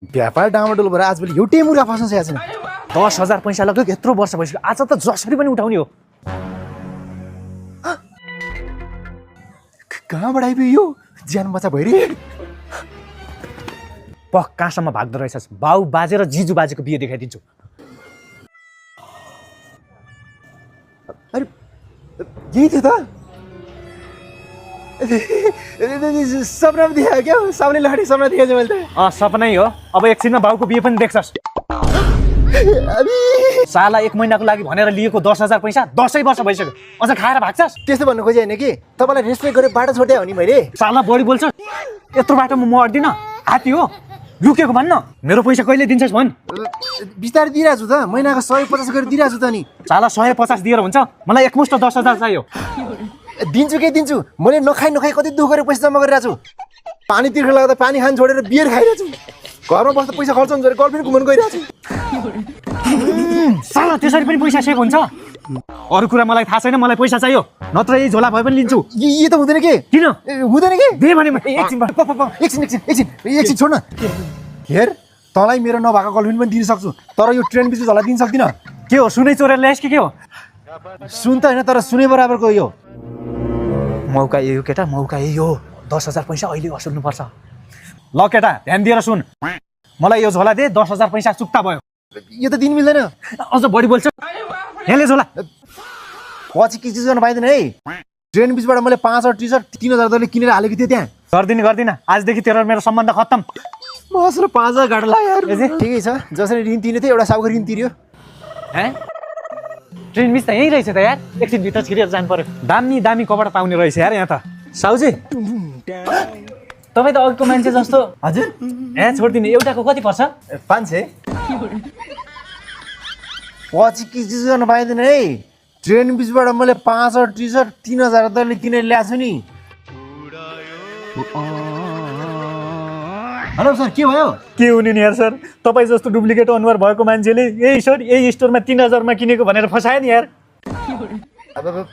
व्यापार डामाडोल भएर आजभोलि एउटै मुर्गा फस्न सकेको छैन। 10,000 पैसा लाग्यो यत्रो वर्ष भइसक्यो आज त जसरी पनि उठाउने हो। कहाँबाट आइपुग्यो यो ज्यान बचा भइरहे। कहाँसम्म भाग्दो रहेछस् बाउ बाजे र जिजु बाजेको बिहे देखाइदिन्छु। अरे यही थियो त सपना देखायो क्या सामने लहडी सपना देखाएछ मैले त। सपनै हो अब एकछिनमा बाउको बिहे पनि देख्छस्। साला 1 महिनाको लागि भनेर लिएको 10,000 पैसा 10 वर्ष भइसक्यो अझ खाएर भाग्छस्। त्यस्तो भन्नु खोजे होइन कि तपाईँलाई रेस्पेक्ट गरेर बाटो छोड्या हो नि मैले। साला बढी बोल्छ यत्रो बाटोमा म अड्दिनँ हात्ती हो लुकेको भन्न। मेरो पैसा कहिले दिन्छस् भन्। बिस्तारै दिइरहेको छु त महिनाको 150 गरेर दिइरहेको छु त नि। साला 150 दिएर हुन्छ मलाई एकमुष्ट 10,000 चाहियो। दिन्छु के दिन्छु मैले नखाइ कति दुःख गरेर पैसा जम्मा गरिरहेको छु। पानी तिर्खा लाग्दा पानी खान छोडेर बियर खाइरहेको छु। घरमा बस्दा पैसा खर्च हुन्छ गर्लफ्रेन्ड घुम्न गइरहेको छु। साला त्यसरी पनि पैसा सेभ हुन्छ। अरू कुरा मलाई थाहा छैन मलाई पैसा चाहियो नत्र यही झोला भए पनि लिन्छु। यो त हुँदैन के किन हुँदैन के दे भने एकछिन छोड्न। हेर तँलाई मेरो नभएको गर्लफ्रेन्ड पनि दिन सक्छु तर यो ट्रेन बिच झोला दिन सक्दिनँ। के हो सुनै चोरेर ल्याइस् के हो। सुन त होइन तर सुने बराबरको यो मौका यही हो केटा मौका यही हो। 10,000 पैसा अहिले असुल्नुपर्छ। ल केटा ध्यान दिएर सुन मलाई यो झोला दे 10,000 पैसा चुक्ता भयो। यो त दिन मिल्दैन अझ बढी बोल्छ हेले झोला पछि के चिज गर्न पाइँदैन है। ट्रेन बिचबाट मैले 5 टी सर्ट 3,000 दरले किनेर हालेको थिएँ त्यहाँ। गर्दिन आजदेखि तेरो मेरो सम्बन्ध खत्तम। मसले 5,000 गाडा लाग्यो। ठिकै छ जसरी ऋण तिर्ने थियो एउटा साउको ऋण तिर्यो। ट्रेन मिस त यहीँ रहेछ त यार एकछिन भित्र छिरेर जानु पर्यो। दामी कपडा पाउने रहेछ यार यहाँ त। साउजी तपाईँ त अघिको मान्छे जस्तो। हजुर छोडिदिने एउटाको कति पर्छ 500। पछि के चिज गर्न पाइँदैन है। ट्रेन बिचबाट मैले 5 टी सर्ट 3,000 दरले किनेर ल्याएको छु नि। हेलो सर के भयो। के हुने नि यार सर तपाईँ जस्तो डुप्लिकेट अनुहार भएको मान्छेले यही सर यही स्टोरमा 3,000 मा किनेको भनेर फसायो नि यार। अब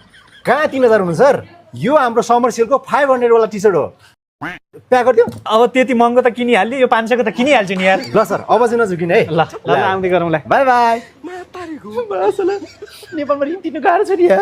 कहाँ 3,000 हुनु सर यो हाम्रो समर सेलको 500 वाला टी सर्ट हो। प्याक गरिदिउँ। अब त्यति महँगो त किनिहाल्यो यो 500 को त किनिहाल्छु नि यार। ल सर अब चाहिँ नझुकिन है। ल आउँदै गरौँला बाई बाई। नेपालमा ऋण तिर्नु गाह्रो छ नि यार।